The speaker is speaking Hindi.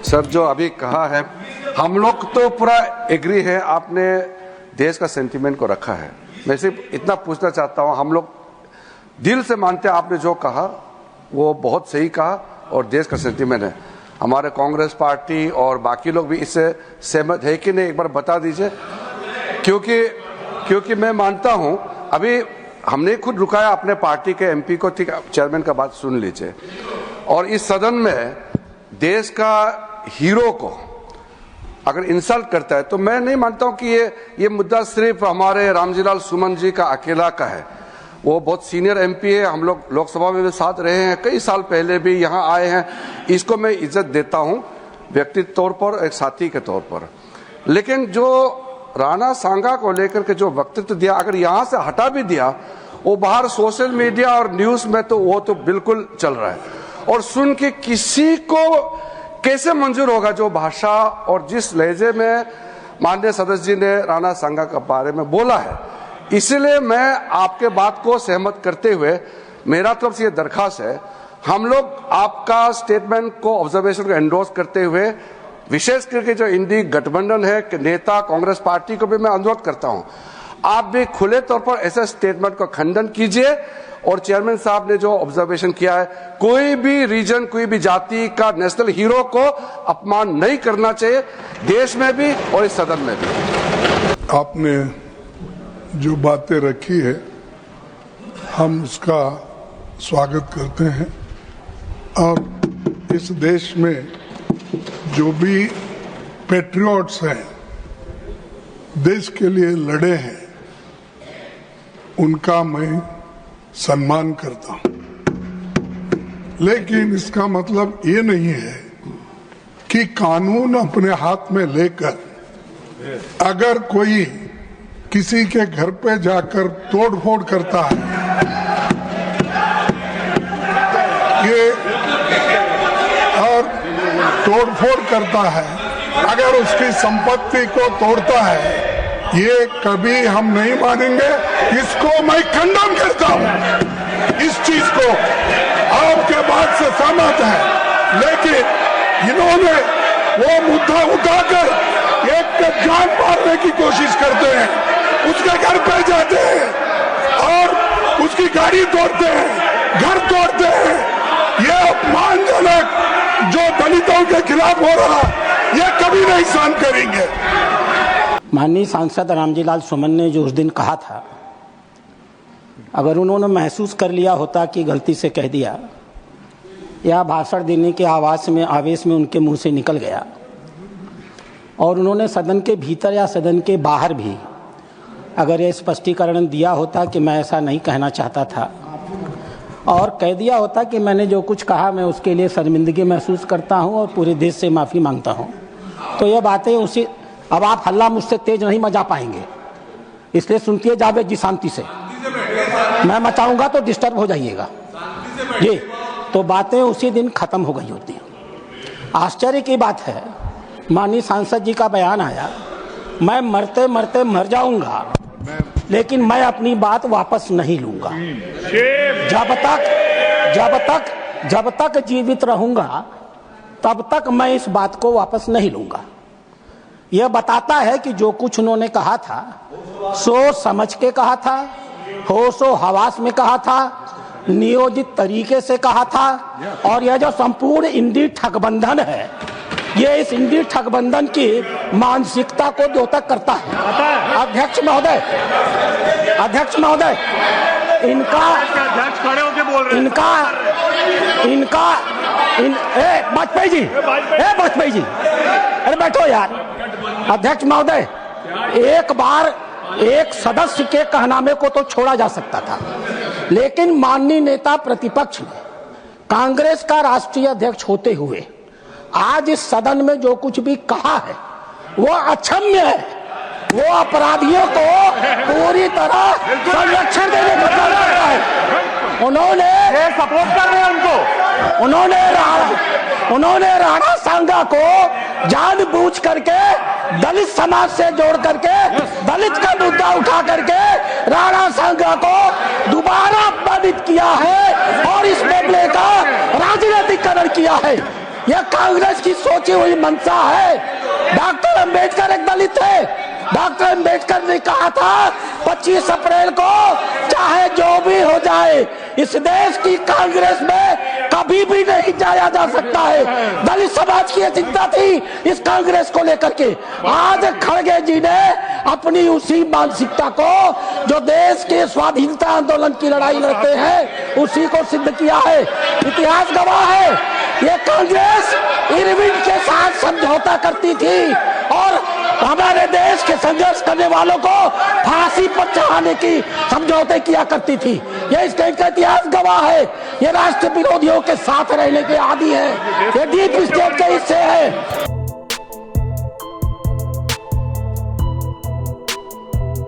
सर जो अभी कहा है, हम लोग तो पूरा एग्री है, आपने देश का सेंटीमेंट को रखा है। मैं सिर्फ इतना पूछना चाहता हूं, हम लोग दिल से मानते हैं आपने जो कहा वो बहुत सही कहा और देश का सेंटीमेंट है। हमारे कांग्रेस पार्टी और बाकी लोग भी इससे सहमत है कि नहीं, एक बार बता दीजिए। क्योंकि मैं मानता हूं, अभी हमने खुद रुकाया अपने पार्टी के एमपी को, ठीक चेयरमैन का बात सुन लीजिए। और इस सदन में देश का हीरो को अगर इंसल्ट करता है तो मैं नहीं मानता हूं कि ये मुद्दा सिर्फ हमारे रामजीलाल सुमन जी का अकेला का है। वो बहुत सीनियर एमपी है, हम लोग लोकसभा में भी साथ रहे हैं, कई साल पहले भी यहाँ आए हैं। इसको मैं इज्जत देता हूं व्यक्तिगत तौर पर, एक साथी के तौर पर। लेकिन जो राणा सांगा को लेकर के जो वक्तव्य दिया, अगर यहाँ से हटा भी दिया, वो बाहर सोशल मीडिया और न्यूज में तो वो तो बिल्कुल चल रहा है। और सुन के किसी को कैसे मंजूर होगा जो भाषा और जिस लहजे में माननीय सदस्य जी ने राणा सांगा के बारे में बोला है। इसलिए मैं आपके बात को सहमत करते हुए मेरा तरफ से ये दरखास्त है, हम लोग आपका स्टेटमेंट को, ऑब्जर्वेशन को एंडोर्स करते हुए, विशेष करके जो इंडी गठबंधन है कि नेता कांग्रेस पार्टी को भी मैं अनुरोध करता हूं, आप भी खुले तौर पर ऐसे स्टेटमेंट को खंडन कीजिए। और चेयरमैन साहब ने जो ऑब्जर्वेशन किया है, कोई भी रीजन, कोई भी जाति का नेशनल हीरो को अपमान नहीं करना चाहिए, देश में भी और इस सदन में भी। आपने जो बातें रखी है हम उसका स्वागत करते हैं। और इस देश में जो भी पैट्रियट्स हैं, देश के लिए लड़े हैं, उनका मैं सम्मान करता हूं। लेकिन इसका मतलब ये नहीं है कि कानून अपने हाथ में लेकर अगर कोई किसी के घर पे जाकर तोड़फोड़ करता है, ये और तोड़फोड़ करता है, अगर उसकी संपत्ति को तोड़ता है, ये कभी हम नहीं मानेंगे। इसको मैं खंडन करता हूं। इस चीज को आपके बात से सहमत है, लेकिन इन्होंने वो मुद्दा उठाकर एक पे जान मारने की कोशिश करते हैं, उसके घर पे जाते हैं और उसकी गाड़ी तोड़ते हैं, घर तोड़ते हैं। ये अपमानजनक जो दलितों के खिलाफ हो रहा, ये कभी नहीं सहन करेंगे। माननीय सांसद रामजीलाल सुमन ने जो उस दिन कहा था, अगर उन्होंने महसूस कर लिया होता कि गलती से कह दिया या भाषण देने के आवेश में उनके मुंह से निकल गया, और उन्होंने सदन के भीतर या सदन के बाहर भी अगर ये स्पष्टीकरण दिया होता कि मैं ऐसा नहीं कहना चाहता था, और कह दिया होता कि मैंने जो कुछ कहा मैं उसके लिए शर्मिंदगी महसूस करता हूं और पूरे देश से माफ़ी मांगता हूं, तो ये बातें उसी, अब आप हल्ला मुझसे तेज नहीं मचा पाएंगे, इसलिए सुनते जावेद जी शांति से। मैं मचाऊंगा तो डिस्टर्ब हो जाइएगा जी। तो बातें उसी दिन खत्म हो गई होती हैं। आश्चर्य की बात है, माननीय सांसद जी का बयान आया, मैं मरते मरते मर जाऊंगा लेकिन मैं अपनी बात वापस नहीं लूंगा। जब तक जीवित रहूंगा तब तक मैं इस बात को वापस नहीं लूंगा। यह बताता है कि जो कुछ उन्होंने कहा था सोच समझ के कहा था, होशो हवास में कहा था, नियोजित तरीके से कहा था। और यह जो संपूर्ण इंडी ठगबंधन है, ये इस इंडी ठगबंधन की मानसिकता को द्योतक करता है। अध्यक्ष महोदय, वाजपेयी जी, अरे बैठो यार। अध्यक्ष महोदय, एक बार एक सदस्य के कहनामे को तो छोड़ा जा सकता था, लेकिन माननीय नेता प्रतिपक्ष ने कांग्रेस का राष्ट्रीय अध्यक्ष होते हुए आज इस सदन में जो कुछ भी कहा है वो अक्षम्य है। वो अपराधियों को पूरी तरह संरक्षण देने का काम करता है। उन्होंने सपोर्ट कर रहे हैं उनको, उन्होंने राणा सांगा को जानबूझ करके दलित समाज से जोड़ करके दलित का मुद्दा उठा करके राणा सांगा को दोबारा अपमानित किया है और इस मामले का राजनीतिकरण किया है। यह कांग्रेस की सोची हुई मंशा है। डॉक्टर अंबेडकर एक दलित थे। डॉक्टर अंबेडकर ने कहा था 25 अप्रैल को चाहे जो भी हो जाए इस देश की कांग्रेस में कभी भी नहीं जाया जा सकता है। दलित समाज की चिंता थी इस कांग्रेस को लेकर के। आज खड़गे जी ने अपनी उसी मानसिकता को जो देश के स्वाधीनता आंदोलन की लड़ाई लड़ते हैं उसी को सिद्ध किया है। इतिहास गवाह है ये कांग्रेस इरविन के साथ समझौता करती थी और हमारे देश के संघर्ष करने वालों को फांसी पर चढ़ाने की समझौते किया करती थी। ये इसका इतिहास गवाह है। ये राष्ट्र विरोधियों के साथ रहने के आदी है। ये डीप स्टेट के हिस्से है।